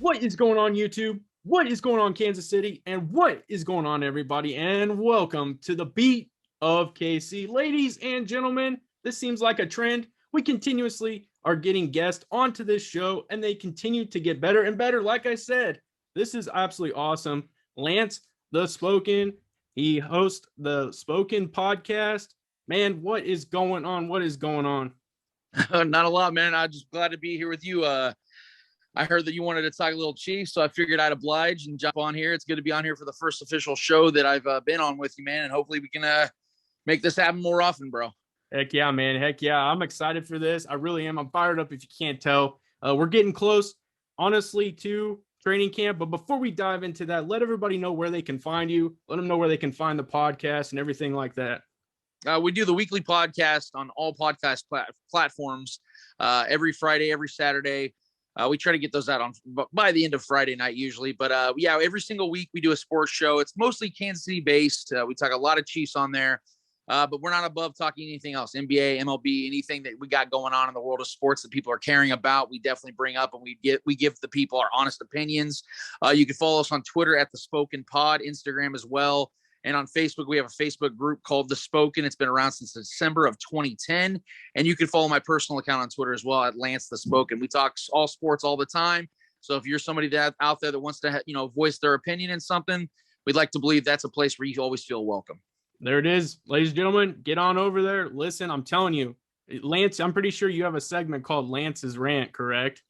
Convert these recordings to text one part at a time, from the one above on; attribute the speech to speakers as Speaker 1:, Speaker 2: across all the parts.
Speaker 1: What is going on, YouTube? What is going on, Kansas City? And what is going on, everybody? And welcome to the Beat of KC. Ladies and gentlemen, this seems like a trend. We continuously are getting guests onto this show, and they continue to get better and better. Like I said, this is absolutely awesome. Lance, the Spoken, he hosts the Spoken podcast. Man, what is going on? What is going on?
Speaker 2: Not a lot, man. I'm just glad to be here with you. I heard that you wanted to talk a little Chiefs, so I figured I'd oblige and jump on here. It's good to be on here for the first official show that I've been on with you, man, and hopefully we can make this happen more often, bro.
Speaker 1: Heck yeah, man. Heck yeah. I'm excited for this. I really am. I'm fired up if you can't tell. We're getting close, honestly, to training camp. But before we dive into that, let everybody know where they can find you. Let them know where they can find the podcast and everything like that.
Speaker 2: We do the weekly podcast on all podcast platforms every Friday, every Saturday. We try to get those out on by the end of Friday night usually. But yeah, every single week we do a sports show. It's mostly Kansas City based. We talk a lot of Chiefs on there, but we're not above talking anything else. NBA, MLB, anything that we got going on in the world of sports that people are caring about, we definitely bring up, and we give the people our honest opinions. You can follow us on Twitter at The Spoken Pod, Instagram as well. And on Facebook, we have a Facebook group called The Spoken. It's been around since December of 2010. And you can follow my personal account on Twitter as well at Lance The Spoken. We talk all sports all the time. So if you're somebody that out there that wants to, voice their opinion in something, we'd like to believe that's a place where you always feel welcome.
Speaker 1: There it is. Ladies and gentlemen, get on over there. Listen, I'm telling you, Lance, I'm pretty sure you have a segment called Lance's Rant, correct?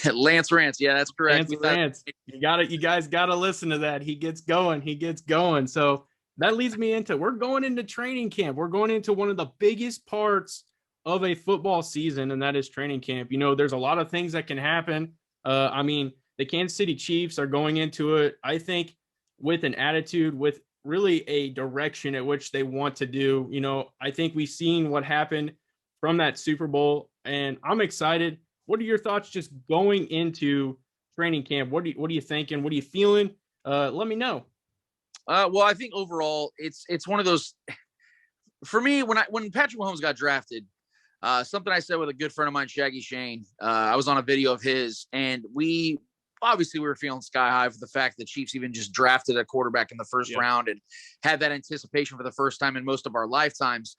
Speaker 2: Lance Rants. Yeah, that's correct.
Speaker 1: Lance Rants. You guys got to listen to that. He gets going. So that leads me into, we're going into training camp. We're going into one of the biggest parts of a football season, and that is training camp. There's a lot of things that can happen. The Kansas City Chiefs are going into it, I think, with an attitude, with really a direction at which they want to do. I think we've seen what happened from that Super Bowl, and I'm excited. What are your thoughts just going into training camp? What are you thinking? What are you feeling? Let me know.
Speaker 2: Well, I think overall it's one of those, for me, when Patrick Mahomes got drafted, something I said with a good friend of mine, Shaggy Shane, I was on a video of his, and we were feeling sky high for the fact that Chiefs even just drafted a quarterback in the first round and had that anticipation for the first time in most of our lifetimes.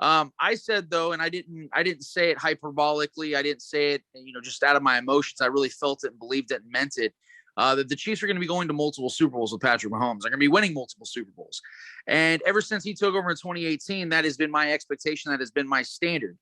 Speaker 2: I said, though, and I didn't say it hyperbolically. I didn't say it, just out of my emotions. I really felt it and believed it and meant it. That the Chiefs are going to be going to multiple Super Bowls with Patrick Mahomes. They're going to be winning multiple Super Bowls. And ever since he took over in 2018, that has been my expectation. That has been my standard.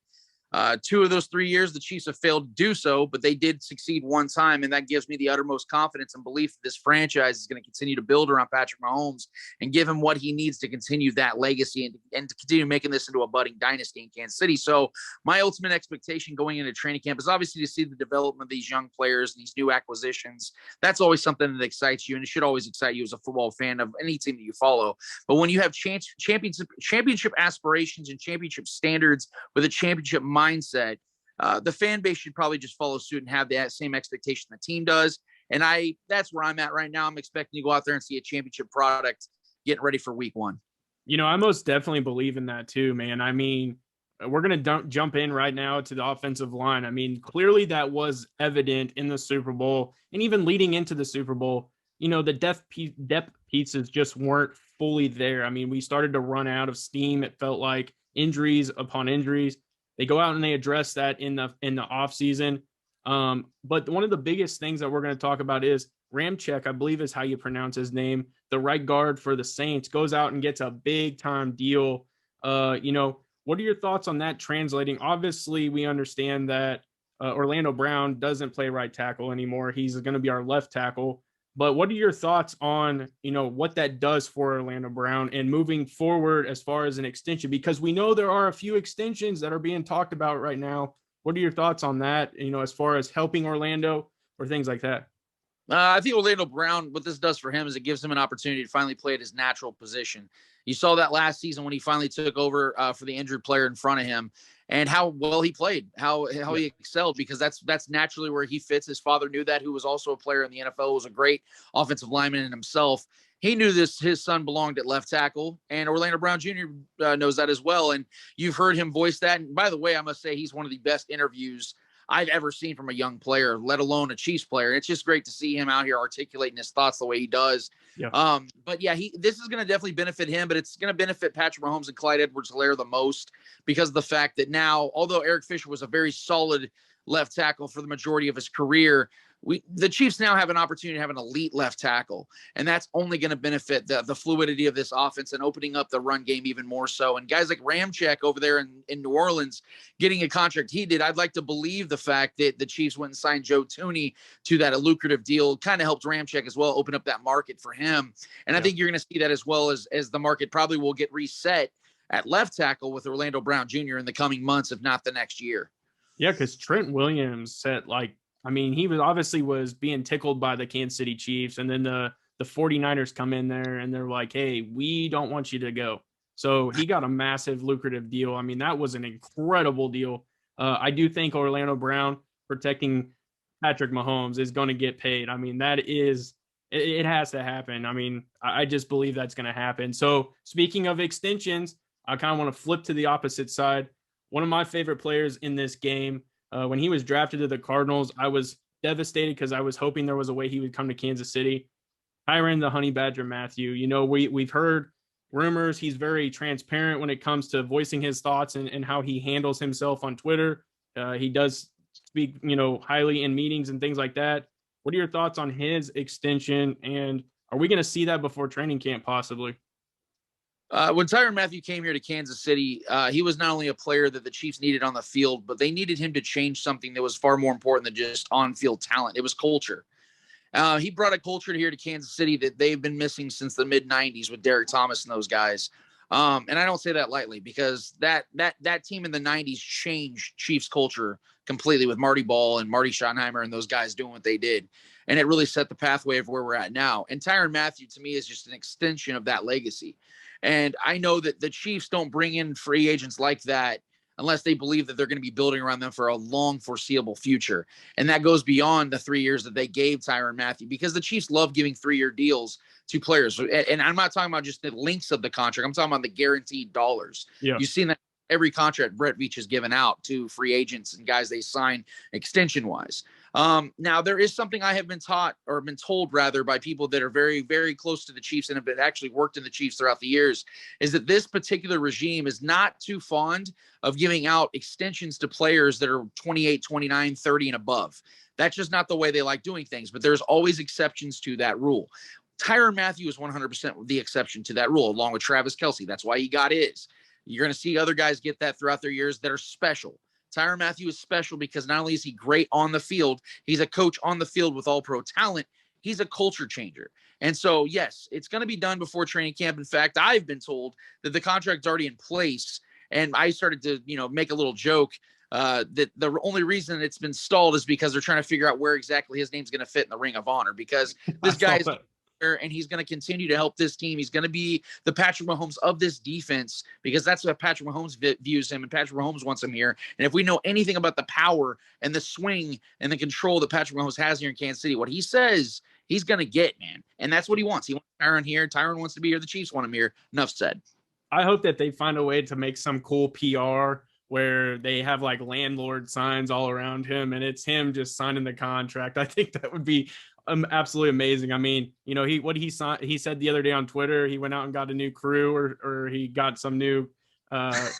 Speaker 2: 2 of those 3 years, the Chiefs have failed to do so, but they did succeed one time, and that gives me the uttermost confidence and belief that this franchise is going to continue to build around Patrick Mahomes and give him what he needs to continue that legacy and to continue making this into a budding dynasty in Kansas City. So my ultimate expectation going into training camp is obviously to see the development of these young players and these new acquisitions. That's always something that excites you, and it should always excite you as a football fan of any team that you follow. But when you have championship aspirations and championship standards with a championship mindset, the fan base should probably just follow suit and have that same expectation the team does. And that's where I'm at right now. I'm expecting to go out there and see a championship product getting ready for week 1.
Speaker 1: I most definitely believe in that too, man. We're going to jump in right now to the offensive line. Clearly that was evident in the Super Bowl, and even leading into the Super Bowl, the depth pieces just weren't fully there. We started to run out of steam. It felt like injuries upon injuries. They go out and they address that in the offseason. But one of the biggest things that we're going to talk about is Ramczyk, I believe is how you pronounce his name, the right guard for the Saints, goes out and gets a big-time deal. What are your thoughts on that translating? Obviously, we understand that Orlando Brown doesn't play right tackle anymore. He's going to be our left tackle. But what are your thoughts on, what that does for Orlando Brown and moving forward as far as an extension? Because we know there are a few extensions that are being talked about right now. What are your thoughts on that, as far as helping Orlando or things like that?
Speaker 2: I think Orlando Brown, what this does for him is it gives him an opportunity to finally play at his natural position. You saw that last season when he finally took over for the injured player in front of him, and how well he played, how he excelled, because that's naturally where he fits. His father knew that, who was also a player in the NFL, was a great offensive lineman in himself. He knew his son belonged at left tackle, and Orlando Brown Jr. Knows that as well. And you've heard him voice that. And by the way, I must say he's one of the best interviews I've ever seen from a young player, let alone a Chiefs player. It's just great to see him out here articulating his thoughts the way he does.
Speaker 1: Yeah.
Speaker 2: But yeah, this is going to definitely benefit him, but it's going to benefit Patrick Mahomes and Clyde Edwards-Helaire the most because of the fact that now, although Eric Fisher was a very solid left tackle for the majority of his career, the Chiefs now have an opportunity to have an elite left tackle, and that's only going to benefit the fluidity of this offense and opening up the run game even more so. And guys like Ramczyk over there in New Orleans getting a contract he did, I'd like to believe the fact that the Chiefs went and signed Joe Thuney to that lucrative deal kind of helped Ramczyk as well open up that market for him. And I think you're going to see that as well as the market probably will get reset at left tackle with Orlando Brown Jr. in the coming months, if not the next year.
Speaker 1: Yeah, because Trent Williams said, he was being tickled by the Kansas City Chiefs, and then the 49ers come in there and they're like, hey, we don't want you to go. So he got a massive lucrative deal. I mean, that was an incredible deal. I do think Orlando Brown protecting Patrick Mahomes is going to get paid. I mean, it has to happen. I mean, I just believe that's going to happen. So speaking of extensions, I kind of want to flip to the opposite side. One of my favorite players in this game, when he was drafted to the Cardinals, I was devastated because I was hoping there was a way he would come to Kansas City. Tyrann the Honey Badger Mathieu. We've heard rumors. He's very transparent when it comes to voicing his thoughts and how he handles himself on Twitter. He does speak, highly in meetings and things like that. What are your thoughts on his extension? And are we going to see that before training camp possibly?
Speaker 2: When Tyrann Mathieu came here to Kansas City, he was not only a player that the Chiefs needed on the field, but they needed him to change something that was far more important than just on-field talent. It was culture. He brought a culture here to Kansas City that they've been missing since the mid-'90s with Derek Thomas and those guys. And I don't say that lightly because that team in the 90s changed Chiefs culture completely with Marty Ball and Marty Schottenheimer and those guys doing what they did. And it really set the pathway of where we're at now. And Tyrann Mathieu, to me, is just an extension of that legacy. And I know that the Chiefs don't bring in free agents like that unless they believe that they're going to be building around them for a long foreseeable future. And that goes beyond the 3 years that they gave Tyrann Mathieu because the Chiefs love giving 3-year deals to players. And I'm not talking about just the links of the contract. I'm talking about the guaranteed dollars. Yeah. You've seen that every contract Brett Veach has given out to free agents and guys they sign extension wise. Now there is something I have been taught or been told rather by people that are very, very close to the Chiefs and have been actually worked in the Chiefs throughout the years is that this particular regime is not too fond of giving out extensions to players that are 28, 29, 30 and above. That's just not the way they like doing things, but there's always exceptions to that rule. Tyrann Mathieu is 100% the exception to that rule, along with Travis Kelce. That's why he got his. You're going to see other guys get that throughout their years that are special. Tyrann Mathieu is special because not only is he great on the field, he's a coach on the field with all-pro talent. He's a culture changer. And so, yes, it's going to be done before training camp. In fact, I've been told that the contract's already in place. And I started to, make a little joke that the only reason it's been stalled is because they're trying to figure out where exactly his name's going to fit in the Ring of Honor because this guy is and he's going to continue to help this team. He's going to be the Patrick Mahomes of this defense because that's what Patrick Mahomes views him, and Patrick Mahomes wants him here. And if we know anything about the power and the swing and the control that Patrick Mahomes has here in Kansas City, what he says he's going to get, man. And that's what he wants. He wants Tyrann here. Tyrann wants to be here. The Chiefs want him here. Enough said.
Speaker 1: I hope that they find a way to make some cool PR where they have like landlord signs all around him and it's him just signing the contract. I think that would be absolutely amazing. I mean, he said the other day on Twitter, he went out and got a new crew or he got some new, I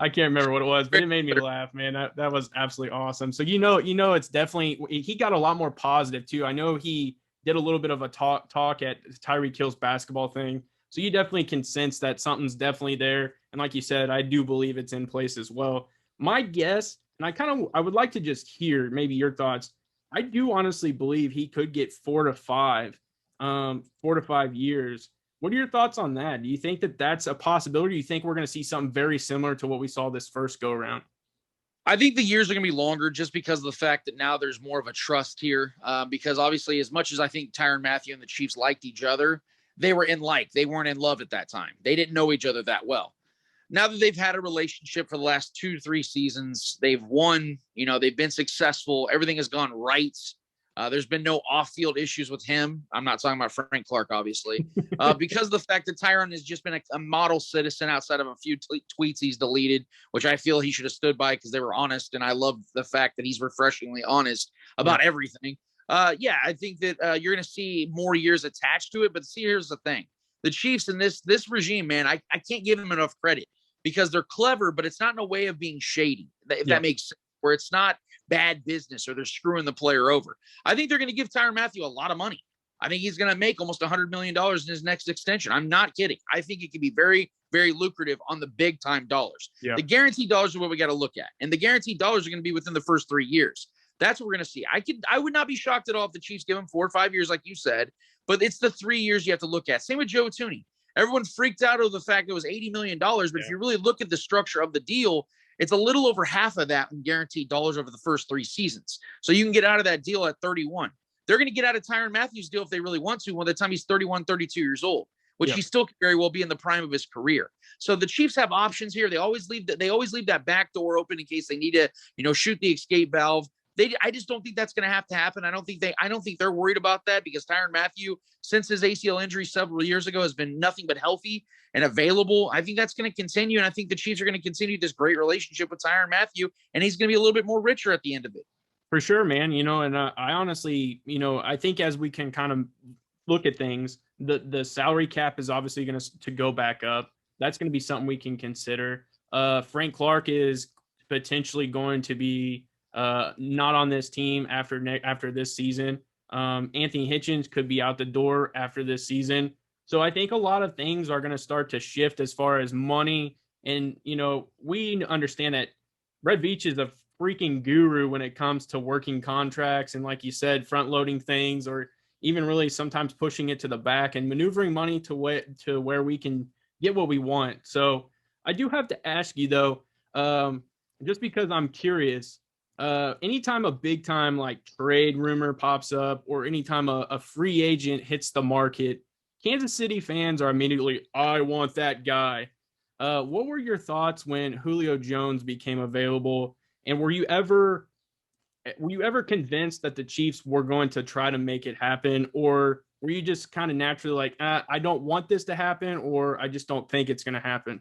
Speaker 1: can't remember what it was, but it made me laugh, man. That was absolutely awesome. So, it's definitely, he got a lot more positive too. I know he did a little bit of a talk at Tyreek Hill's basketball thing. So you definitely can sense that something's definitely there. And like you said, I do believe it's in place as well. My guess, and I would like to just hear maybe your thoughts. I do honestly believe he could get 4 to 5 years. What are your thoughts on that? Do you think that that's a possibility? Do you think we're going to see something very similar to what we saw this first go around?
Speaker 2: I think the years are going to be longer just because of the fact that now there's more of a trust here. Because obviously, as much as I think Tyrann Mathieu and the Chiefs liked each other, they weren't in love at that time. They didn't know each other that well. Now that they've had a relationship for the last 2 to 3 seasons, they've won, they've been successful. Everything has gone right. There's been no off-field issues with him. I'm not talking about Frank Clark, obviously, because of the fact that Tyrann has just been a model citizen outside of a few tweets he's deleted, which I feel he should have stood by because they were honest. And I love the fact that he's refreshingly honest about everything. Yeah, I think that you're going to see more years attached to it. But see, here's the thing. The Chiefs in this regime, man, I can't give them enough credit because they're clever, but it's not in a way of being shady, if that makes sense, where it's not bad business or they're screwing the player over. I think they're going to give Tyrann Mathieu a lot of money. I think he's going to make almost $100 million in his next extension. I'm not kidding. I think it can be very, very lucrative on the big time dollars. The guaranteed dollars are what we got to look at. And the guaranteed dollars are going to be within the first 3 years. That's what we're going to see. I would not be shocked at all if the Chiefs give him 4 or 5 years, like you said, but it's the 3 years you have to look at. Same with Joe Thuney. Everyone freaked out over the fact it was $80 million. But if you really look at the structure of the deal, it's a little over half of that in guaranteed dollars over the first 3 seasons. So you can get out of that deal at 31. They're going to get out of Tyrann Mathieu's deal if they really want to by the time he's 31, 32 years old, which he still could very well be in the prime of his career. So the Chiefs have options here. They always leave that back door open in case they need to, shoot the escape valve. I just don't think that's going to have to happen. I don't think they're worried about that because Tyrann Mathieu, since his ACL injury several years ago, has been nothing but healthy and available. I think that's going to continue, and I think the Chiefs are going to continue this great relationship with Tyrann Mathieu, and he's going to be a little bit more richer at the end of it.
Speaker 1: For sure, man. And I honestly, I think as we can kind of look at things, the salary cap is obviously going to go back up. That's going to be something we can consider. Frank Clark is potentially going to be not on this team after this season. Anthony Hitchens could be out the door after this season. So I think a lot of things are going to start to shift as far as money. And, we understand that Brett Veach is a freaking guru when it comes to working contracts. And like you said, front loading things or even really sometimes pushing it to the back and maneuvering money to where we can get what we want. So I do have to ask you though, just because I'm curious, anytime a big time like trade rumor pops up or anytime a free agent hits the market, Kansas City fans are immediately, I want that guy. What were your thoughts when Julio Jones became available? And were you ever convinced that the Chiefs were going to try to make it happen? Or were you just kind of naturally like, I don't want this to happen, or I just don't think it's going to happen?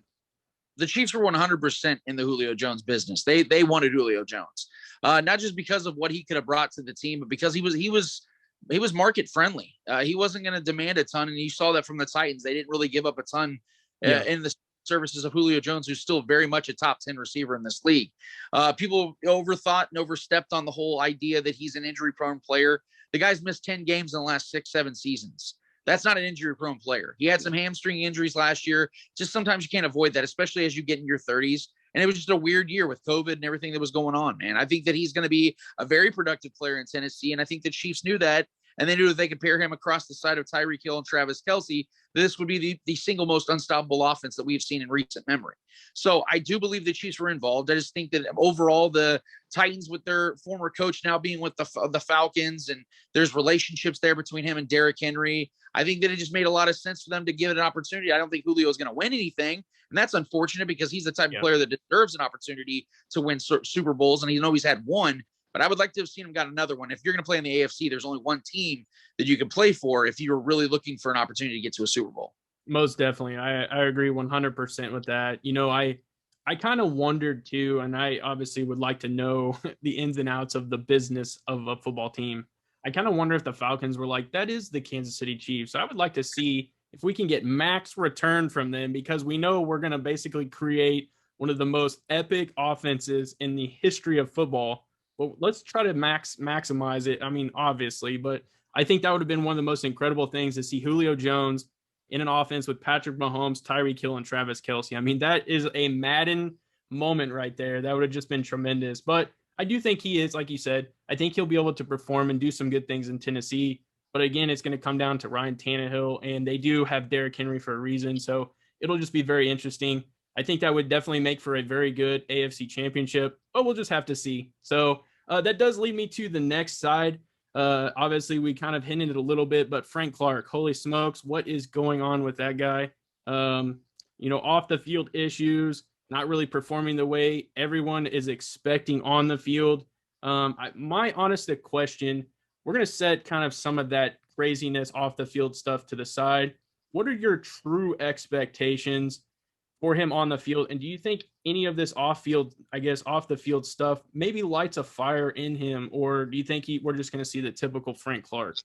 Speaker 2: The Chiefs were 100% in the Julio Jones business. They wanted Julio Jones, not just because of what he could have brought to the team, but because he was market friendly. He wasn't going to demand a ton, and you saw that from the Titans. They didn't really give up a ton in the services of Julio Jones, who's still very much a top 10 receiver in this league. People overthought and overstepped on the whole idea that he's an injury-prone player. The guy's missed 10 games in the last 6-7 seasons. That's not an injury-prone player. He had some hamstring injuries last year. Just sometimes you can't avoid that, especially as you get in your 30s. And it was just a weird year with COVID and everything that was going on, man. I think that he's going to be a very productive player in Tennessee, and I think the Chiefs knew that, and they knew that they could pair him across the side of Tyreek Hill and Travis Kelce. This would be the single most unstoppable offense that we've seen in recent memory. So I do believe the Chiefs were involved. I just think that overall the Titans, with their former coach now being with the Falcons, and there's relationships there between him and Derrick Henry, I think that it just made a lot of sense for them to give it an opportunity. I don't think Julio is going to win anything, and that's unfortunate because he's the type of player that deserves an opportunity to win Super Bowls, and he's always had one. But I would like to have seen him got another one. If you're going to play in the AFC, there's only one team that you can play for if you're really looking for an opportunity to get to a Super Bowl.
Speaker 1: Most definitely. I agree 100% with that. I kind of wondered too, and I obviously would like to know the ins and outs of the business of a football team. I kind of wonder if the Falcons were like, that is the Kansas City Chiefs. I would like to see if we can get max return from them, because we know we're going to basically create one of the most epic offenses in the history of football. Well, let's try to maximize it. I mean, obviously, but I think that would have been one of the most incredible things to see Julio Jones in an offense with Patrick Mahomes, Tyreek Hill, and Travis Kelce. I mean, that is a Madden moment right there. That would have just been tremendous. But I do think he is, like you said, I think he'll be able to perform and do some good things in Tennessee. But again, it's going to come down to Ryan Tannehill, and they do have Derrick Henry for a reason. So it'll just be very interesting. I think that would definitely make for a very good AFC championship, but we'll just have to see. So that does lead me to the next side. Obviously, we kind of hinted it a little bit, but Frank Clark, holy smokes, what is going on with that guy? Off the field issues, not really performing the way everyone is expecting on the field. My honest question, we're going to set kind of some of that craziness off the field stuff to the side. What are your true expectations for him on the field? And do you think any of this off the field stuff maybe lights a fire in him? Or do you think we're just going to see the typical Frank Clark?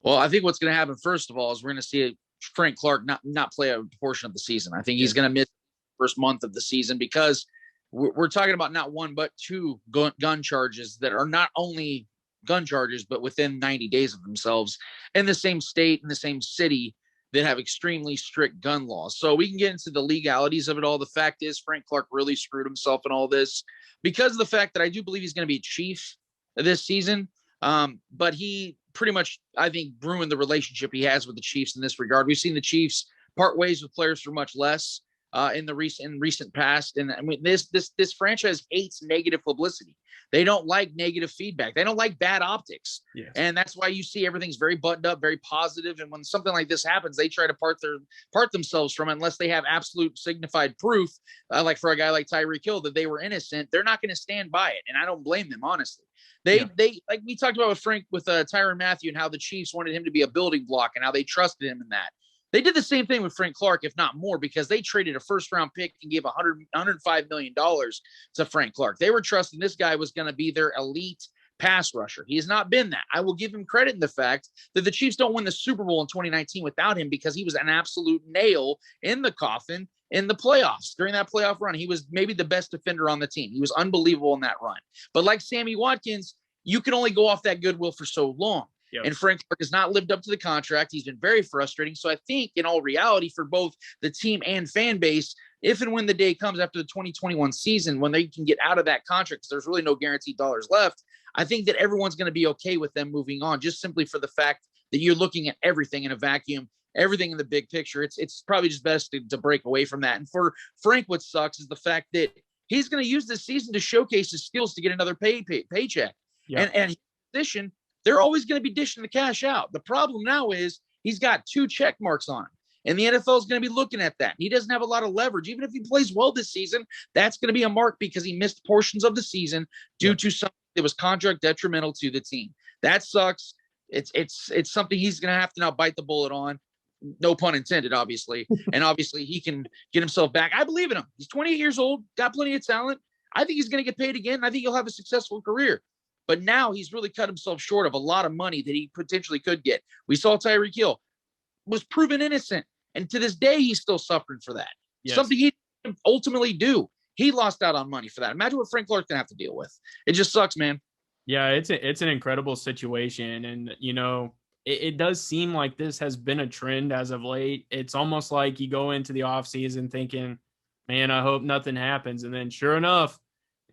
Speaker 2: Well, I think what's going to happen, first of all, is we're going to see Frank Clark not play a portion of the season. I think he's going to miss the first month of the season because we're talking about not one, but two gun charges that are not only gun charges, but within 90 days of themselves in the same state, in the same city, that have extremely strict gun laws. So we can get into the legalities of it all. The fact is, Frank Clark really screwed himself in all this because of the fact that I do believe he's going to be a Chief this season. But he pretty much, I think, ruined the relationship he has with the Chiefs in this regard. We've seen the Chiefs part ways with players for much less in the recent past. And I mean, this franchise hates negative publicity. They don't like negative feedback. They don't like bad optics. Yes. And that's why you see everything's very buttoned up, very positive. And when something like this happens, they try to part themselves from it unless they have absolute signified proof, like for a guy like Tyreek Hill, that they were innocent. They're not going to stand by it. And I don't blame them, honestly. They like we talked about with Tyrann Mathieu and how the Chiefs wanted him to be a building block and how they trusted him in that. They did the same thing with Frank Clark, if not more, because they traded a first-round pick and gave $105 million to Frank Clark. They were trusting this guy was going to be their elite pass rusher. He has not been that. I will give him credit in the fact that the Chiefs don't win the Super Bowl in 2019 without him because he was an absolute nail in the coffin in the playoffs. During that playoff run, he was maybe the best defender on the team. He was unbelievable in that run. But like Sammy Watkins, you can only go off that goodwill for so long. Yep. And Frank Clark has not lived up to the contract. He's been very frustrating. So I think in all reality for both the team and fan base, if and when the day comes after the 2021 season, when they can get out of that contract, because there's really no guaranteed dollars left, I think that everyone's going to be okay with them moving on, just simply for the fact that you're looking at everything in a vacuum, everything in the big picture. It's probably just best to break away from that. And for Frank, what sucks is the fact that he's going to use this season to showcase his skills to get another paycheck. Yep. And his position, they're always going to be dishing the cash out. The problem now is he's got 2 check marks on him, and the NFL is going to be looking at that. He doesn't have a lot of leverage. Even if he plays well this season, that's going to be a mark because he missed portions of the season due to something that was contract detrimental to the team. That sucks. It's something he's going to have to now bite the bullet on. No pun intended, obviously. And obviously he can get himself back. I believe in him. He's 28 years old, got plenty of talent. I think he's going to get paid again. I think he'll have a successful career. But now he's really cut himself short of a lot of money that he potentially could get. We saw Tyreek Hill was proven innocent. And to this day, he's still suffering for that. Yes. Something he didn't ultimately do. He lost out on money for that. Imagine what Frank Clark's going to have to deal with. It just sucks, man.
Speaker 1: Yeah, it's an incredible situation. And, you know, it does seem like this has been a trend as of late. It's almost like you go into the offseason thinking, man, I hope nothing happens. And then sure enough,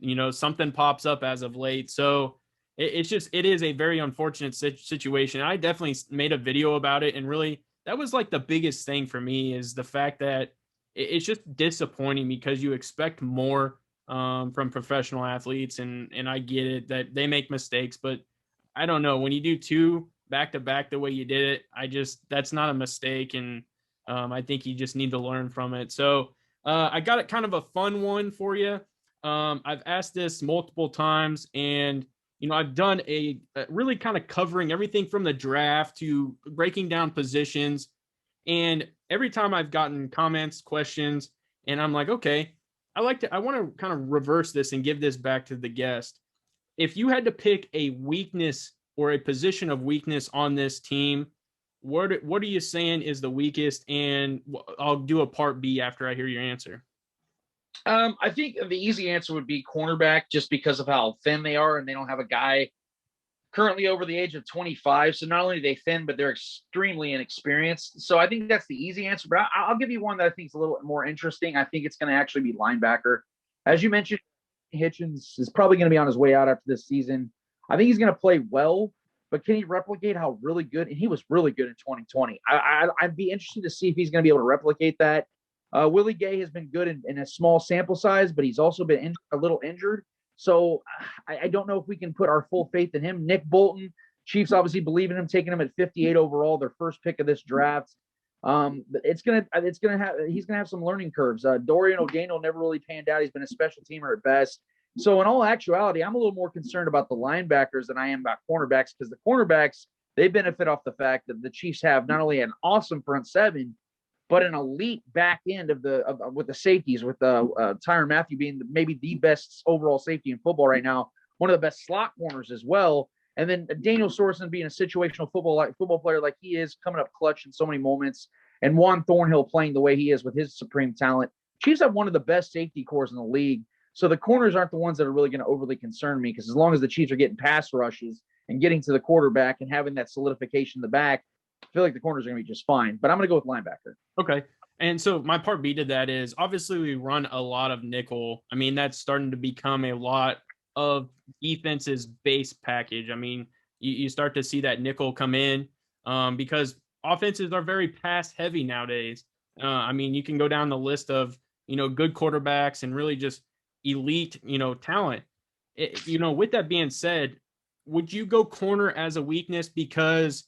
Speaker 1: you know, something pops up as of late. So it is a very unfortunate situation. I definitely made a video about it. And really, that was like the biggest thing for me is the fact that it's just disappointing because you expect more from professional athletes. And I get it that they make mistakes, but I don't know, when you do 2 back-to-back the way you did it, that's not a mistake. And I think you just need to learn from it. So I got it kind of a fun one for you. I've asked this multiple times, and you know, I've done a really kind of covering everything from the draft to breaking down positions. And every time I've gotten comments, questions, and I'm like, okay, I want to kind of reverse this and give this back to the guest. If you had to pick a weakness or a position of weakness on this team, what are you saying is the weakest? And I'll do a part B after I hear your answer.
Speaker 2: I think the easy answer would be cornerback, just because of how thin they are, and they don't have a guy currently over the age of 25. So not only are they thin, but they're extremely inexperienced. So I think that's the easy answer. But I'll give you one that I think is a little more interesting. I think it's going to actually be linebacker. As you mentioned, Hitchens is probably going to be on his way out after this season. I think he's going to play well, but can he replicate how really good? And he was really good in 2020. I'd be interested to see if he's going to be able to replicate that. Willie Gay has been good in a small sample size, but he's also been a little injured. So I don't know if we can put our full faith in him. Nick Bolton, Chiefs obviously believe in him, taking him at 58 overall, their first pick of this draft. But he's gonna have some learning curves. Dorian O'Daniel never really panned out. He's been a special teamer at best. So in all actuality, I'm a little more concerned about the linebackers than I am about cornerbacks, because the cornerbacks, they benefit off the fact that the Chiefs have not only an awesome front seven, but an elite back end with the safeties, with Tyrann Mathieu being maybe the best overall safety in football right now, one of the best slot corners as well. And then Daniel Sorensen being a situational football player like he is, coming up clutch in so many moments, and Juan Thornhill playing the way he is with his supreme talent. Chiefs have one of the best safety cores in the league. So the corners aren't the ones that are really going to overly concern me, because as long as the Chiefs are getting pass rushes and getting to the quarterback and having that solidification in the back, I feel like the corners are going to be just fine. But I'm going to go with linebacker.
Speaker 1: Okay. And so my part B to that is, obviously we run a lot of nickel. I mean, that's starting to become a lot of defense's base package. I mean, you start to see that nickel come in because offenses are very pass heavy nowadays. I mean, you can go down the list of, good quarterbacks and really just elite, talent. With that being said, would you go corner as a weakness? Because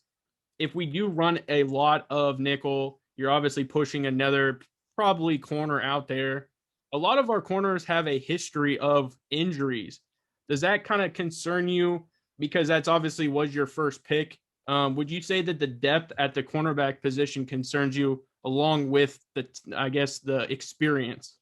Speaker 1: if we do run a lot of nickel, you're obviously pushing another probably corner out there. A lot of our corners have a history of injuries. Does that kind of concern you? Because that's obviously was your first pick. Would you say that the depth at the cornerback position concerns you, along with the experience?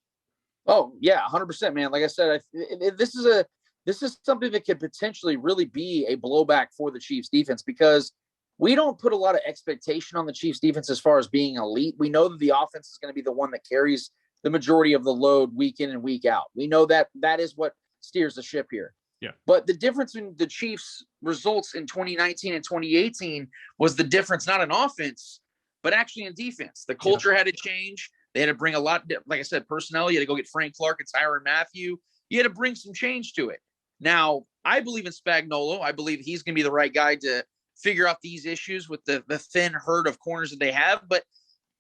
Speaker 2: Oh yeah, 100%, man. Like I said, this is something that could potentially really be a blowback for the Chiefs defense, because we don't put a lot of expectation on the Chiefs defense as far as being elite. We know that the offense is going to be the one that carries the majority of the load week in and week out. We know that is what steers the ship here.
Speaker 1: Yeah.
Speaker 2: But the difference in the Chiefs' results in 2019 and 2018 was the difference not in offense, but actually in defense. The culture had to change. They had to bring a lot, like I said, personnel. You had to go get Frank Clark and Tyrann Mathieu. You had to bring some change to it. Now, I believe in Spagnuolo. I believe he's going to be the right guy to figure out these issues with the thin herd of corners that they have. But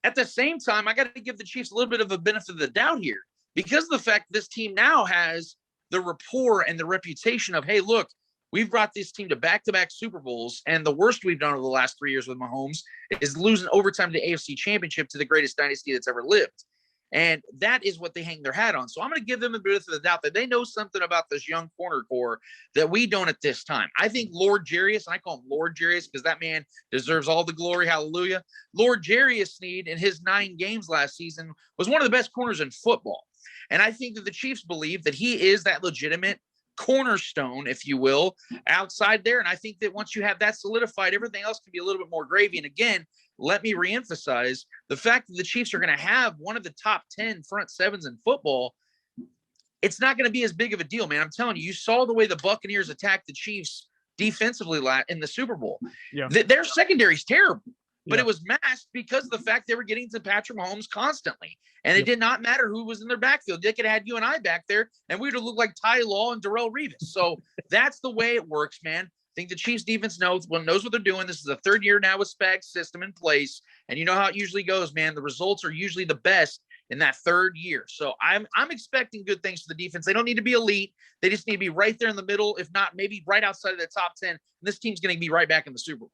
Speaker 2: at the same time, I got to give the Chiefs a little bit of a benefit of the doubt here, because of the fact that this team now has the rapport and the reputation of, hey, look, we've brought this team to back-to-back Super Bowls, and the worst we've done over the last 3 years with Mahomes is losing overtime to the AFC Championship to the greatest dynasty that's ever lived. And that is what they hang their hat on. So I'm going to give them a bit of the doubt that they know something about this young corner core that we don't at this time. I think Lord Jarius, and I call him Lord Jarius because that man deserves all the glory, hallelujah. Lord Jarius Sneed, in his 9 games last season, was one of the best corners in football. And I think that the Chiefs believe that he is that legitimate cornerstone, if you will, outside there. And I think that once you have that solidified, everything else can be a little bit more gravy. And again, let me reemphasize the fact that the Chiefs are going to have one of the top 10 front sevens in football. It's not going to be as big of a deal, man. I'm telling you, you saw the way the Buccaneers attacked the Chiefs defensively in the Super Bowl.
Speaker 1: Yeah.
Speaker 2: Their secondary is terrible. But it was masked because of the fact they were getting to Patrick Mahomes constantly. And it did not matter who was in their backfield. They could have had you and I back there, and we would have looked like Ty Law and Darrelle Revis. So that's the way it works, man. I think the Chiefs defense knows what they're doing. This is the 3rd year now with Spag's system in place. And you know how it usually goes, man. The results are usually the best in that 3rd year. So I'm expecting good things for the defense. They don't need to be elite. They just need to be right there in the middle, if not maybe right outside of the top 10. And this team's going to be right back in the Super Bowl.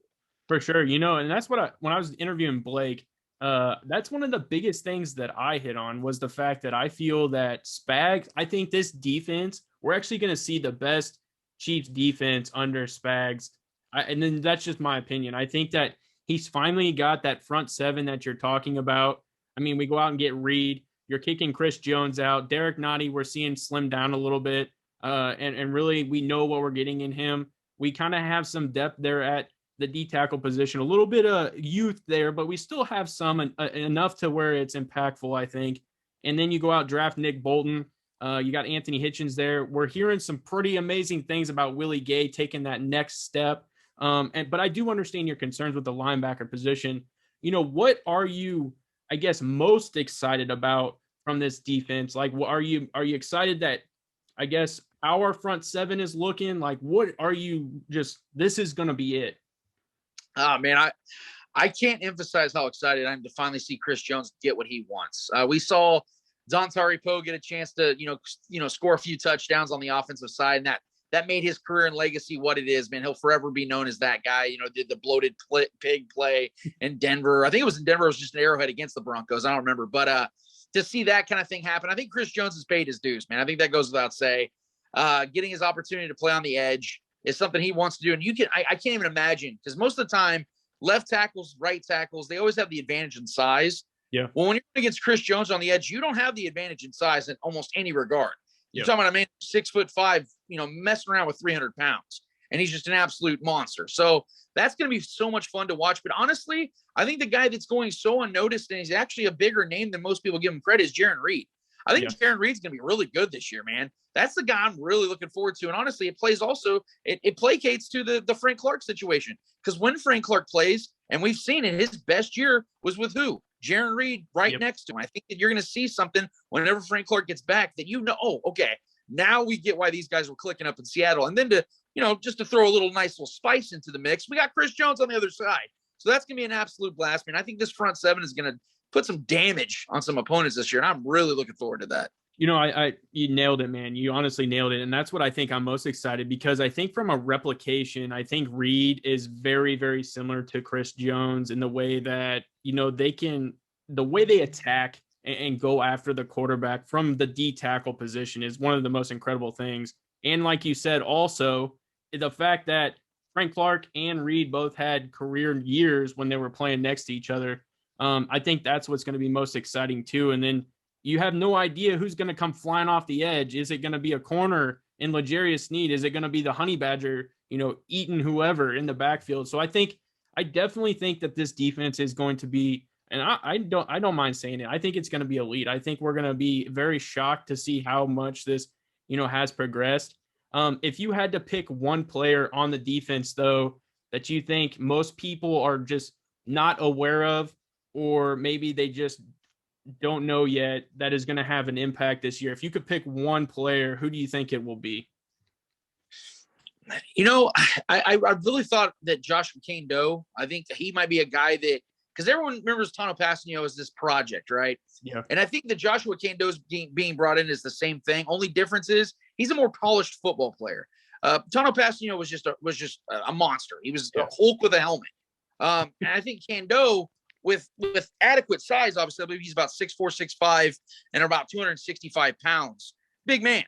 Speaker 1: For sure. And that's what when I was interviewing Blake, that's one of the biggest things that I hit on was the fact that I feel that Spags, I think this defense, we're actually going to see the best Chiefs defense under Spags. And then that's just my opinion. I think that he's finally got that front 7 that you're talking about. I mean, we go out and get Reed. You're kicking Chris Jones out. Derek Nottie, we're seeing slim down a little bit. And really, we know what we're getting in him. We kind of have some depth there at the D tackle position, a little bit of youth there, but we still have some enough to where it's impactful, I think. And then you go out, draft Nick Bolton. You got Anthony Hitchens there. We're hearing some pretty amazing things about Willie Gay taking that next step. But I do understand your concerns with the linebacker position. What are you, I guess, most excited about from this defense? Like, are you excited that, I guess, our front 7 is looking like? What are you this is going to be it?
Speaker 2: Oh, man, I can't emphasize how excited I am to finally see Chris Jones get what he wants. We saw Dontari Poe get a chance to, score a few touchdowns on the offensive side, and that made his career and legacy what it is, man. He'll forever be known as that guy, did the bloated pig play in Denver. I think it was in Denver. It was just an Arrowhead against the Broncos. I don't remember. But to see that kind of thing happen, I think Chris Jones has paid his dues, man. I think that goes without saying. getting his opportunity to play on the edge is something he wants to do. And I can't even imagine, because most of the time, left tackles, right tackles, they always have the advantage in size.
Speaker 1: Yeah.
Speaker 2: Well, when you're against Chris Jones on the edge, you don't have the advantage in size in almost any regard. You're talking about a man 6'5", messing around with 300 pounds, and he's just an absolute monster. So that's going to be so much fun to watch. But honestly, I think the guy that's going so unnoticed, and he's actually a bigger name than most people give him credit, is Jarran Reed. I think Jarran Reed's going to be really good this year, man. That's the guy I'm really looking forward to. And honestly, it placates to the Frank Clark situation. Because when Frank Clark plays, and we've seen it, his best year was with who? Jarran Reed next to him. I think that you're going to see something whenever Frank Clark gets back that oh, okay, now we get why these guys were clicking up in Seattle. And then just to throw a nice little spice into the mix, we got Chris Jones on the other side. So that's going to be an absolute blast, man. I think this front seven is going to put some damage on some opponents this year, and I'm really looking forward to that.
Speaker 1: You nailed it, man. You honestly nailed it. And that's what I think I'm most excited, because I think from a replication, I think Reed is very, very similar to Chris Jones in the way that, the way they attack and go after the quarterback from the D tackle position is one of the most incredible things. And like you said, also the fact that Frank Clark and Reed both had career years when they were playing next to each other. I think that's what's going to be most exciting too. And then you have no idea who's going to come flying off the edge. Is it going to be a corner in L'Jarius Sneed? Is it going to be the Honey Badger, eating whoever in the backfield? So I definitely think that this defense is going to be, and I don't mind saying it, I think it's going to be elite. I think we're going to be very shocked to see how much this, has progressed. If you had to pick one player on the defense, though, that you think most people are just not aware of, or maybe they just don't know yet, that is going to have an impact this year, if you could pick one player, who do you think it will be?
Speaker 2: I really thought that Josh McCain-Doe, I think he might be a guy that, because everyone remembers Tano Passanio as this project, right?
Speaker 1: Yeah.
Speaker 2: And I think that Joshua McCain-Doe being brought in is the same thing. Only difference is he's a more polished football player. Tano Passanio was just a monster. He was a Hulk with a helmet. And I think Kando, with adequate size, obviously, I believe he's about 6'4", 6'5", and about 265 pounds. Big man.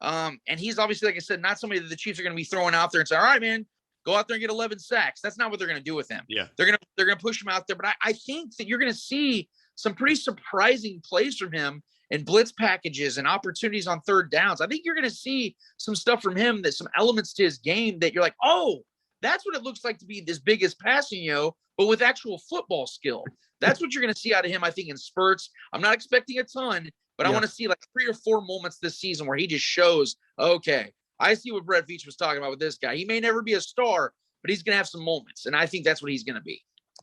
Speaker 2: And he's obviously, like I said, not somebody that the Chiefs are going to be throwing out there and say, all right, man, go out there and get 11 sacks. That's not what they're going to do with him.
Speaker 1: Yeah.
Speaker 2: They're going to push him out there. But I think that you're going to see some pretty surprising plays from him and blitz packages and opportunities on third downs. I think you're going to see some stuff from him, that some elements to his game that you're like, oh, that's what it looks like to be this big as Passanio, but with actual football skill. That's what you're going to see out of him, I think, in spurts. I'm not expecting a ton, but I want to see like 3 or 4 moments this season where he just shows, okay, I see what Brett Veach was talking about with this guy. He may never be a star, but he's going to have some moments, and I think that's what he's going to be.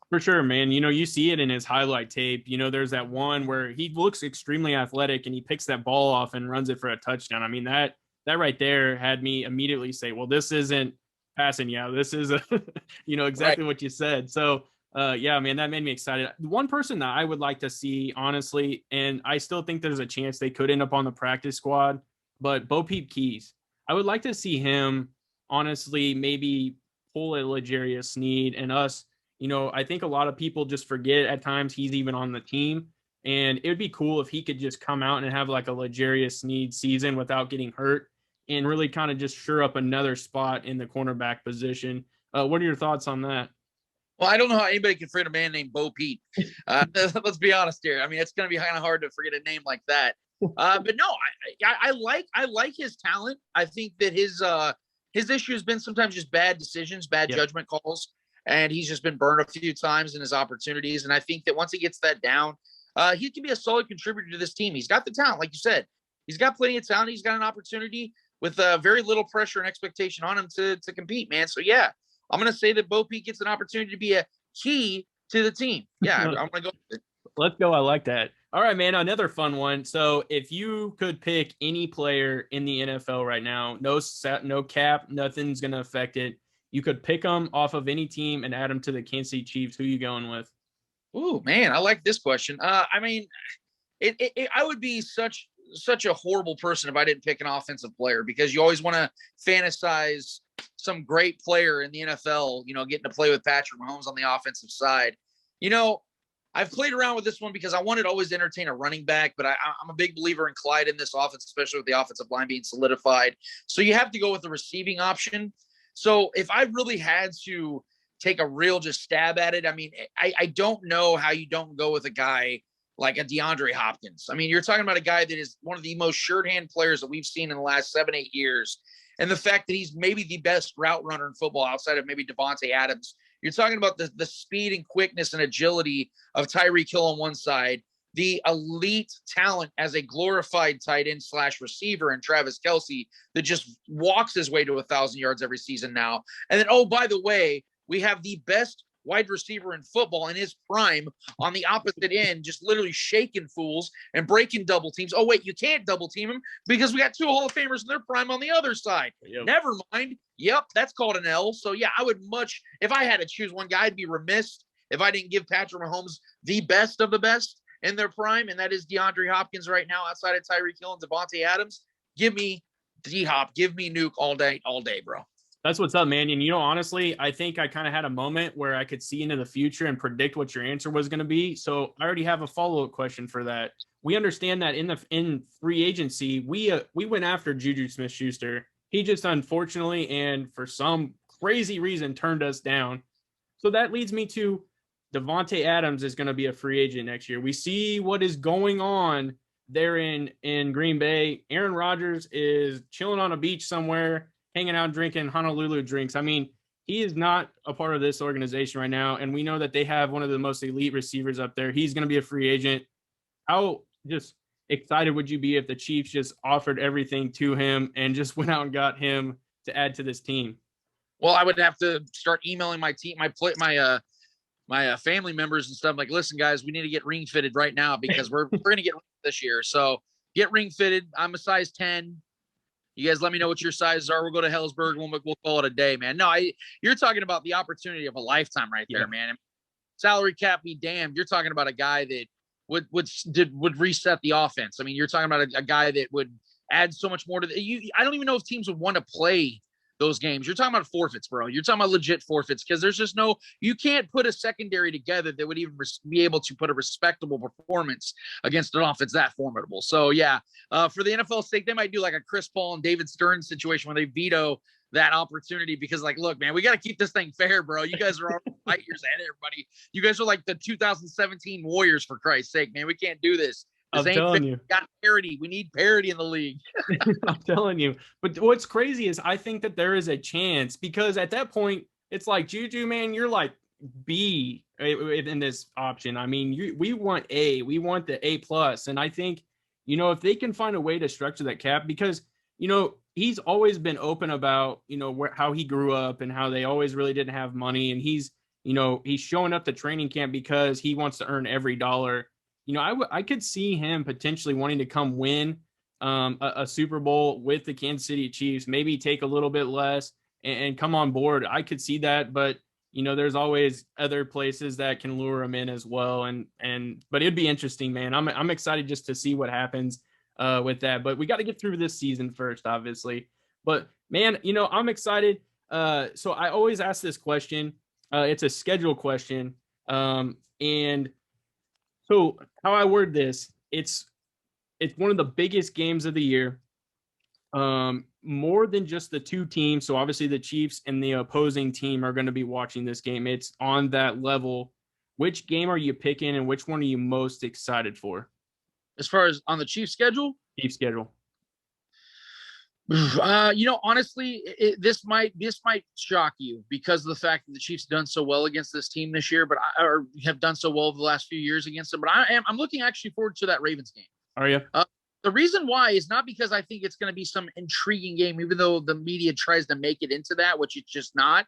Speaker 1: For sure, man. You see it in his highlight tape. There's that one where he looks extremely athletic and he picks that ball off and runs it for a touchdown. I mean, that right there had me immediately say, well, this isn't passing. Yeah, this is, exactly what you said. So, yeah, man, that made me excited. One person that I would like to see, honestly, and I still think there's a chance they could end up on the practice squad, but Bo Peep Keys. I would like to see him, honestly, maybe pull a L'Jarius Sneed and us. I think a lot of people just forget at times he's even on the team. And it would be cool if he could just come out and have like a L'Jarius Sneed season without getting hurt and really kind of just sure up another spot in the cornerback position. What are your thoughts on that?
Speaker 2: Well, I don't know how anybody can forget a man named Bo Peep. Let's be honest here. I mean, it's going to be kind of hard to forget a name like that. But no, I like his talent. I think that his issue has been sometimes just bad decisions, bad judgment calls. And he's just been burned a few times in his opportunities. And I think that once he gets that down, he can be a solid contributor to this team. He's got the talent, like you said. He's got plenty of talent. He's got an opportunity with very little pressure and expectation on him to compete, man. So, yeah, I'm going to say that Bo Peep gets an opportunity to be a key to the team. Yeah, I'm going to go with it.
Speaker 1: Let's go. I like that. All right, man, another fun one. So if you could pick any player in the NFL right now, no cap, nothing's going to affect it. You could pick them off of any team and add them to the Kansas City Chiefs. Who are you going with?
Speaker 2: Ooh, man, I like this question. I mean, I would be such a horrible person if I didn't pick an offensive player, because you always want to fantasize some great player in the NFL, getting to play with Patrick Mahomes on the offensive side. I've played around with this one because I wanted to always entertain a running back, but I'm a big believer in Clyde in this offense, especially with the offensive line being solidified. So you have to go with the receiving option. So if I really had to take a real just stab at it, I mean, I don't know how you don't go with a guy like a DeAndre Hopkins. I mean, you're talking about a guy that is one of the most sure-hand players that we've seen in the last 7-8 years. And the fact that he's maybe the best route runner in football outside of maybe Davante Adams. You're talking about the speed and quickness and agility of Tyreek Hill on one side, the elite talent as a glorified tight end / receiver in Travis Kelce that just walks his way to 1,000 yards every season now. And then, oh, by the way, we have the best wide receiver in football in his prime on the opposite end, just literally shaking fools and breaking double teams. Oh, wait, you can't double team him because we got 2 Hall of Famers in their prime on the other side. Yep. Never mind. Yep, that's called an L. So, yeah, I would much – if I had to choose one guy, I'd be remiss if I didn't give Patrick Mahomes the best of the best in their prime, and that is DeAndre Hopkins right now outside of Tyreek Hill and Davante Adams. Give me D-Hop. Give me Nuke all day, bro.
Speaker 1: That's what's up, man. And, honestly, I think I kind of had a moment where I could see into the future and predict what your answer was going to be. So I already have a follow-up question for that. We understand that in free agency, we went after Juju Smith-Schuster. He just unfortunately and for some crazy reason turned us down. So that leads me to Davante Adams is going to be a free agent next year. We see what is going on there in Green Bay. Aaron Rodgers is chilling on a beach somewhere, hanging out, drinking Honolulu drinks. I mean, he is not a part of this organization right now, and we know that they have one of the most elite receivers up there. He's going to be a free agent. How just excited would you be if the Chiefs just offered everything to him and just went out and got him to add to this team?
Speaker 2: Well, I would have to start emailing my team, my family members and stuff like, listen, guys, we need to get ring fitted right now because we're going to get this year. So get ring fitted. I'm a size 10. You guys let me know what your sizes are. We'll go to Hellsburg. We'll call it a day, man. No, you're talking about the opportunity of a lifetime right there, man. Salary cap be damned. You're talking about a guy that would reset the offense. I mean, you're talking about a guy that would add so much more to I don't even know if teams would want to play those games. You're talking about forfeits, bro. You're talking about legit forfeits because there's just you can't put a secondary together that would even be able to put a respectable performance against an offense that formidable. So, yeah, for the NFL's sake, they might do like a Chris Paul and David Stern situation where they veto that opportunity because, like, look, man, we got to keep this thing fair, bro. You guys are all 5 years ahead of everybody. You guys are like the 2017 Warriors, for Christ's sake, man. We can't do this.
Speaker 1: I'm telling you.
Speaker 2: Got parity. We need parity in the league.
Speaker 1: I'm telling you. But what's crazy is I think that there is a chance because at that point, it's like, Juju, man, you're like B in this option. I mean, we want A. We want the A+. And I think, if they can find a way to structure that cap because, he's always been open about, how he grew up and how they always really didn't have money. And he's showing up to training camp because he wants to earn every dollar. I could see him potentially wanting to come win a Super Bowl with the Kansas City Chiefs, maybe take a little bit less and come on board. I could see that, but there's always other places that can lure him in as well. But it'd be interesting, man. I'm excited just to see what happens with that. But we got to get through this season first, obviously. But man, I'm excited. So I always ask this question. It's a schedule question, and so how I word this, it's one of the biggest games of the year, more than just the two teams. So obviously the Chiefs and the opposing team are going to be watching this game. It's on that level. Which game are you picking and which one are you most excited for?
Speaker 2: As far as on the Chiefs schedule?
Speaker 1: Chiefs schedule.
Speaker 2: Honestly, this might shock you because of the fact that the Chiefs have done so well against this team this year, or have done so well over the last few years against them. But I'm looking actually forward to that Ravens game.
Speaker 1: Are you?
Speaker 2: The reason why is not because I think it's going to be some intriguing game, even though the media tries to make it into that, which it's just not.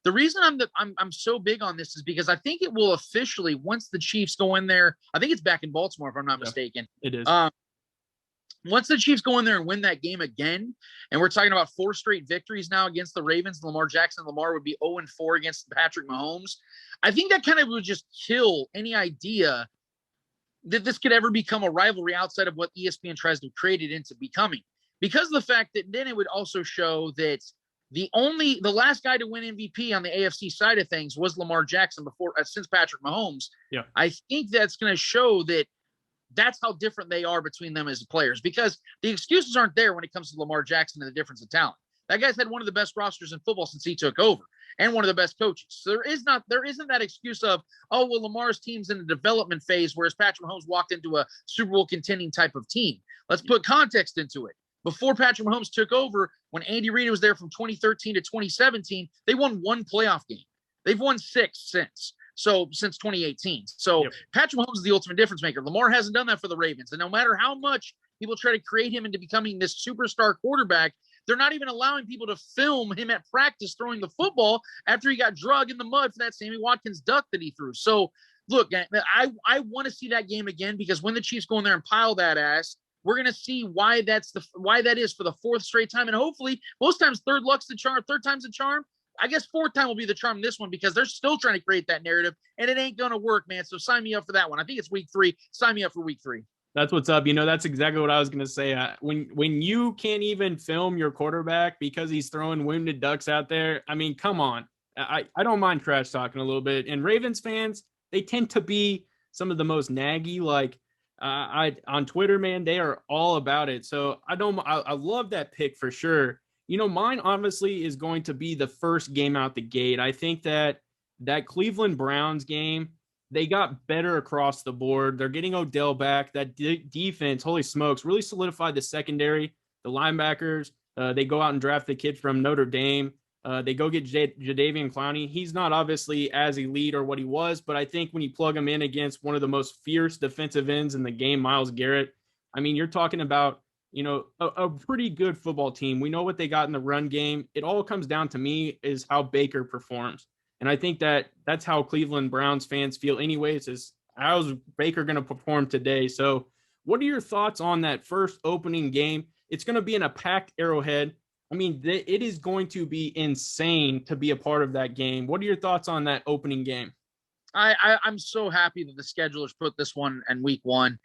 Speaker 2: The reason I'm so big on this is because I think it will officially, once the Chiefs go in there, I think it's back in Baltimore if I'm not mistaken.
Speaker 1: It is.
Speaker 2: Once the Chiefs go in there and win that game again, and we're talking about 4 straight victories now against the Ravens, Lamar Jackson, Lamar would be 0-4 against Patrick Mahomes. I think that kind of would just kill any idea that this could ever become a rivalry outside of what ESPN tries to create it into becoming. Because of the fact that then it would also show that The last guy to win MVP on the AFC side of things was Lamar Jackson before since Patrick Mahomes.
Speaker 1: Yeah.
Speaker 2: I think that's going to show that that's how different they are between them as players, because the excuses aren't there when it comes to Lamar Jackson and the difference of talent. That guy's had one of the best rosters in football since he took over, and one of the best coaches. So there isn't that excuse of, oh, well, Lamar's team's in the development phase, whereas Patrick Mahomes walked into a Super Bowl contending type of team. Let's put context into it. Before Patrick Mahomes took over, when Andy Reid was there from 2013 to 2017, they won one playoff game. They've won 6 since. So since 2018. So yep. Patrick Mahomes is the ultimate difference maker. Lamar hasn't done that for the Ravens. And no matter how much people try to create him into becoming this superstar quarterback, they're not even allowing people to film him at practice throwing the football after he got drugged in the mud for that Sammy Watkins duck that he threw. So look, I want to see that game again, because when the Chiefs go in there and pile that ass, we're going to see why that is for the 4th straight time. And hopefully most times third time's the charm. I guess 4th time will be the charm in this one, because they're still trying to create that narrative, and it ain't going to work, man. So sign me up for that one. I think it's week 3. Sign me up for week 3.
Speaker 1: That's what's up. That's exactly what I was going to say. When you can't even film your quarterback because he's throwing wounded ducks out there, I mean, come on. I don't mind trash talking a little bit. And Ravens fans, they tend to be some of the most naggy. Like on Twitter, man, they are all about it. So I love that pick for sure. Mine obviously is going to be the first game out the gate. I think that Cleveland Browns game, they got better across the board. They're getting Odell back. That defense, holy smokes, really solidified the secondary, the linebackers. They go out and draft the kid from Notre Dame. They go get Jadeveon Clowney. He's not obviously as elite or what he was, but I think when you plug him in against one of the most fierce defensive ends in the game, Myles Garrett, I mean, you're talking about a pretty good football team. We know what they got in the run game. It all comes down to me is how Baker performs. And I think that's how Cleveland Browns fans feel anyways, is how's Baker going to perform today? So what are your thoughts on that first opening game? It's going to be in a packed Arrowhead. I mean, it is going to be insane to be a part of that game. What are your thoughts on that opening game?
Speaker 2: I'm so happy that the schedulers put this one in week 1.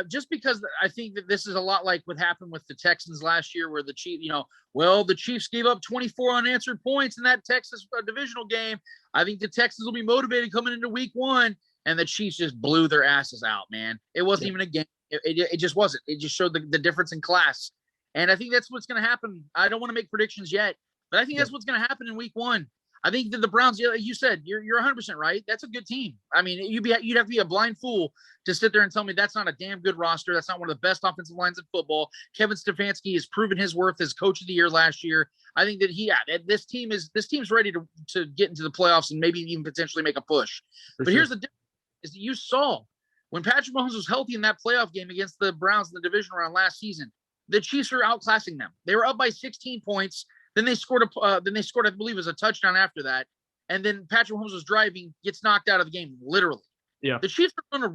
Speaker 2: Just because I think that this is a lot like what happened with the Texans last year, where the Chiefs gave up 24 unanswered points in that Texas divisional game. I think the Texans will be motivated coming into week 1, and the Chiefs just blew their asses out, man. It wasn't even a game. It just wasn't. It just showed the difference in class. And I think that's what's going to happen. I don't want to make predictions yet, but I think that's what's going to happen in week 1. I think that the Browns, you said, you're 100% right. That's a good team. I mean, you'd have to be a blind fool to sit there and tell me that's not a damn good roster. That's not one of the best offensive lines in football. Kevin Stefanski has proven his worth as coach of the year last year. I think that this team's ready to get into the playoffs and maybe even potentially make a push. Here's the difference: is that you saw when Patrick Mahomes was healthy in that playoff game against the Browns in the division round last season, the Chiefs were outclassing them. They were up by 16 points. Then they scored, I believe it was a touchdown after that. And then Patrick Mahomes was driving, gets knocked out of the game, literally.
Speaker 1: Yeah.
Speaker 2: The Chiefs were going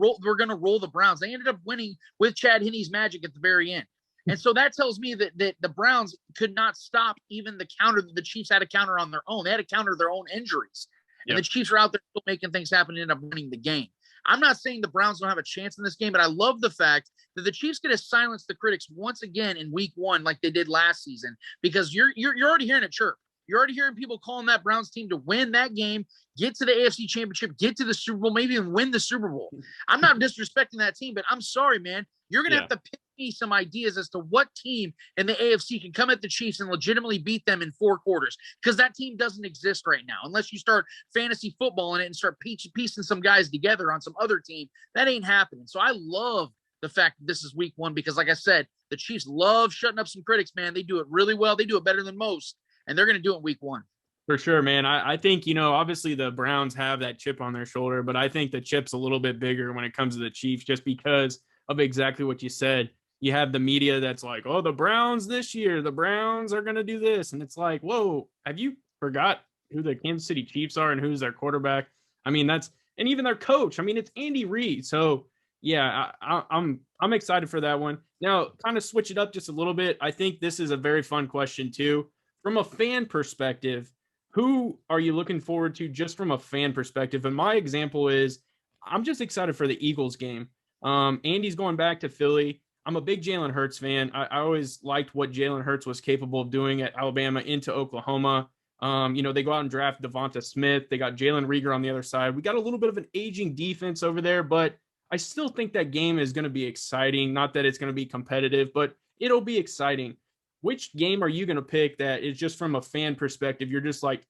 Speaker 2: to roll the Browns. They ended up winning with Chad Henne's magic at the very end. And so that tells me that the Browns could not stop even the counter that the Chiefs had to counter on their own. They had to counter their own injuries. And the Chiefs were out there still making things happen and ended up winning the game. I'm not saying the Browns don't have a chance in this game, but I love the fact that the Chiefs get to silence the critics once again in week 1 like they did last season, because you're already hearing it chirp. You're already hearing people calling that Browns team to win that game, get to the AFC Championship, get to the Super Bowl, maybe even win the Super Bowl. I'm not disrespecting that team, but I'm sorry, man. You're going to have to pick me some ideas as to what team in the AFC can come at the Chiefs and legitimately beat them in 4 quarters, because that team doesn't exist right now. Unless you start fantasy football in it and start piecing some guys together on some other team, that ain't happening. So I love the fact that this is week 1, because like I said, the Chiefs love shutting up some critics, man. They do it really well. They do it better than most, and they're going to do it in week 1.
Speaker 1: For sure, man. I think, obviously the Browns have that chip on their shoulder, but I think the chip's a little bit bigger when it comes to the Chiefs, just because of exactly what you said. You have the media that's like, oh, the Browns this year, the Browns are going to do this. And it's like, whoa, have you forgot who the Kansas City Chiefs are and who's their quarterback? I mean, and even their coach. I mean, it's Andy Reid. So yeah, I'm excited for that one. Now, kind of switch it up just a little bit. I think this is a very fun question too. From a fan perspective, who are you looking forward to just from a fan perspective? And my example is, I'm just excited for the Eagles game. Andy's going back to Philly. I'm a big Jalen Hurts fan. I always liked what Jalen Hurts was capable of doing at Alabama into Oklahoma. They go out and draft Devonta Smith. They got Jalen Reagor on the other side. We got a little bit of an aging defense over there, but I still think that game is going to be exciting. Not that it's going to be competitive, but it'll be exciting. Which game are you going to pick that is just from a fan perspective? You're just like,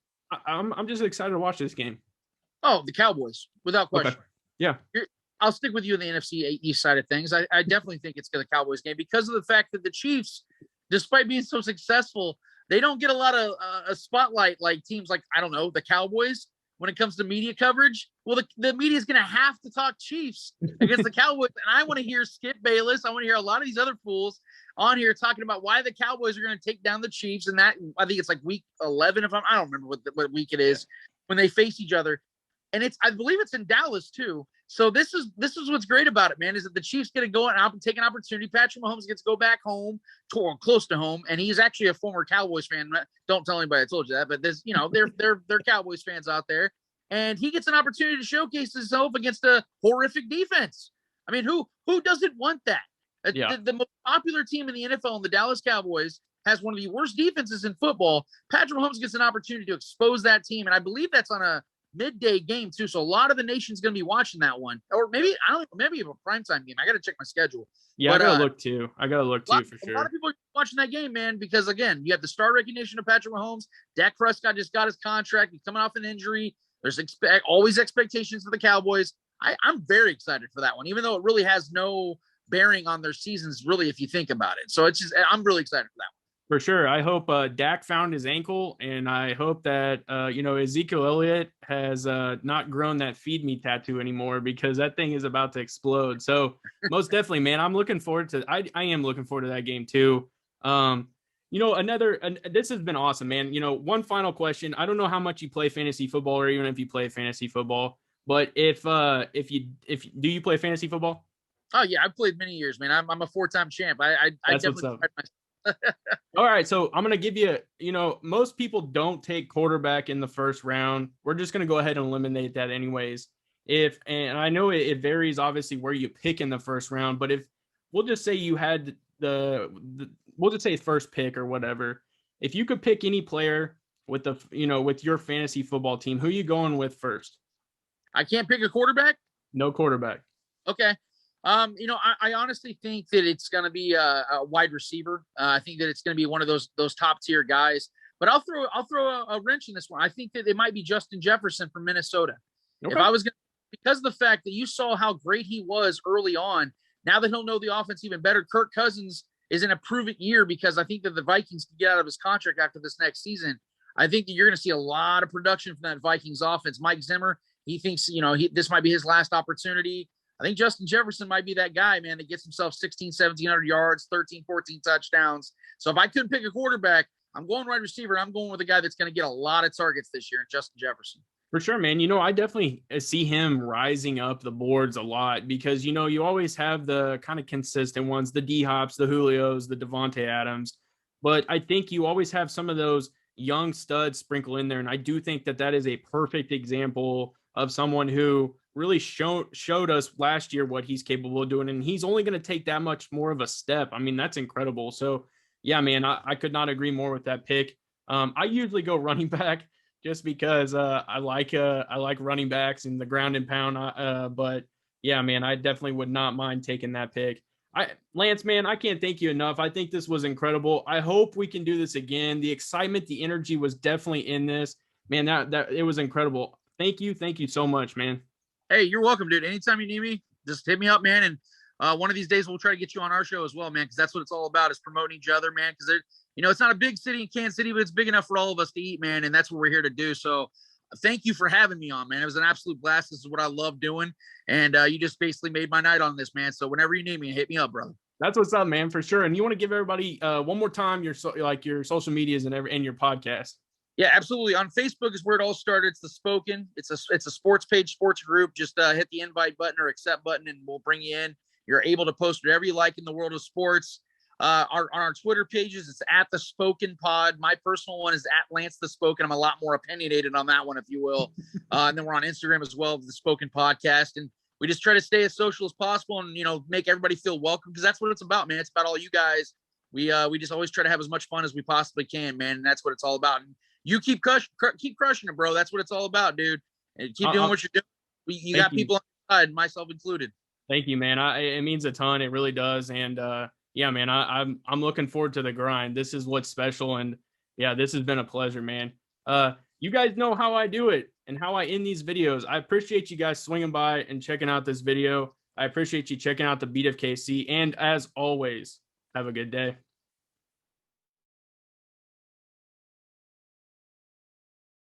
Speaker 1: I'm just excited to watch this game.
Speaker 3: Oh, the Cowboys, without question.
Speaker 1: Okay. Yeah.
Speaker 3: I'll stick with you in the NFC East side of things. I definitely think it's the Cowboys game because of the fact that the Chiefs, despite being so successful, they don't get a lot of a spotlight like teams like, I don't know, the Cowboys when it comes to media coverage. Well, the media is going to have to talk Chiefs against the Cowboys. And I want to hear Skip Bayless. I want to hear a lot of these other fools on here talking about why the Cowboys are going to take down the Chiefs. And that, I think it's like week 11, I don't remember what week it is when they face each other. And I believe it's in Dallas too. So this is what's great about it, man, is that the Chiefs get to go out and take an opportunity. Patrick Mahomes gets to go back home, close to home, and he's actually a former Cowboys fan. Don't tell anybody I told you that, but there's, they're Cowboys fans out there, and he gets an opportunity to showcase himself against a horrific defense. I mean, who doesn't want that?
Speaker 1: Yeah.
Speaker 3: The most popular team in the NFL, the Dallas Cowboys, has one of the worst defenses in football. Patrick Mahomes gets an opportunity to expose that team, and I believe that's on a midday game too, so a lot of the nation's going to be watching that one, or maybe maybe a primetime game. I got to check my schedule.
Speaker 1: Yeah, but, I gotta look too for sure.
Speaker 3: A lot of people are watching that game, man, because again, you have the star recognition of Patrick Mahomes. Dak Prescott just got his contract. He's coming off an injury. There's always expectations for the Cowboys. I'm very excited for that one, even though it really has no bearing on their seasons, really, if you think about it. So I'm really excited for that one.
Speaker 1: For sure. I hope Dak found his ankle, and I hope that, Ezekiel Elliott has not grown that feed me tattoo anymore, because that thing is about to explode. So most definitely, man, I'm looking forward to I am looking forward to that game too. This has been awesome, man. One final question. I don't know how much you play fantasy football, or even if you play fantasy football, but if do you play fantasy football?
Speaker 3: Oh yeah, I've played many years, man. I'm a 4-time champ. I definitely
Speaker 1: All right, so I'm going to give you, most people don't take quarterback in the first round. We're just going to go ahead and eliminate that anyways. And I know it varies obviously where you pick in the first round, but if we'll just say you had we'll just say first pick or whatever, if you could pick any player with with your fantasy football team, who are you going with first?
Speaker 3: I can't pick a quarterback?
Speaker 1: No quarterback.
Speaker 3: Okay. I honestly think that it's going to be a wide receiver. I think that it's going to be one of those top tier guys. But I'll throw a wrench in this one. I think that it might be Justin Jefferson from Minnesota. Okay. If I was going, because of the fact that you saw how great he was early on. Now that he'll know the offense even better, Kirk Cousins is in a prove-it year, because I think that the Vikings can get out of his contract after this next season. I think that you're going to see a lot of production from that Vikings offense. Mike Zimmer, he thinks this might be his last opportunity. I think Justin Jefferson might be that guy, man, that gets himself 1,700 yards, 13, 14 touchdowns. So if I couldn't pick a quarterback, I'm going wide receiver. I'm going with a guy that's going to get a lot of targets this year, Justin Jefferson.
Speaker 1: For sure, man. I definitely see him rising up the boards a lot, because, you always have the kind of consistent ones, the D-Hops, the Julios, the Devontae Adams. But I think you always have some of those young studs sprinkle in there. And I do think that is a perfect example of someone who really showed us last year what he's capable of doing, and he's only going to take that much more of a step. I mean, that's incredible. So yeah, man, I could not agree more with that pick. I usually go running back just because I like running backs and the ground and pound. But yeah, man, I definitely would not mind taking that pick. Lance, man, I can't thank you enough. I think this was incredible. I hope we can do this again. The excitement, the energy was definitely in this, man. That it was incredible. Thank you so much, man.
Speaker 3: Hey, you're welcome, dude. Anytime you need me, just hit me up, man. And one of these days we'll try to get you on our show as well, man, because that's what it's all about, is promoting each other, man. Because it's not a big city in Kansas City, but it's big enough for all of us to eat, man. And that's what we're here to do. So thank you for having me on, man. It was an absolute blast. This is what I love doing. And you just basically made my night on this, man. So whenever you need me, hit me up, brother.
Speaker 1: That's what's up, man, for sure. And you want to give everybody one more time your social medias and your podcast.
Speaker 3: Yeah, absolutely. On Facebook is where it all started. It's The Spoken. It's a sports page, sports group. Just hit the invite button or accept button, and we'll bring you in. You're able to post whatever you like in the world of sports. On our Twitter pages, it's at The Spoken Pod. My personal one is at Lance The Spoken. I'm a lot more opinionated on that one, if you will. And then we're on Instagram as well, The Spoken Podcast. And we just try to stay as social as possible and, make everybody feel welcome, because that's what it's about, man. It's about all you guys. We just always try to have as much fun as we possibly can, man. And that's what it's all about. And you keep crushing it, bro. That's what it's all about, dude. And keep doing what you're doing. You got people on the side, myself included.
Speaker 1: Thank you, man. It means a ton. It really does. And yeah, man, I'm looking forward to the grind. This is what's special. And yeah, this has been a pleasure, man. You guys know how I do it and how I end these videos. I appreciate you guys swinging by and checking out this video. I appreciate you checking out the Beat of KC. And as always, have a good day.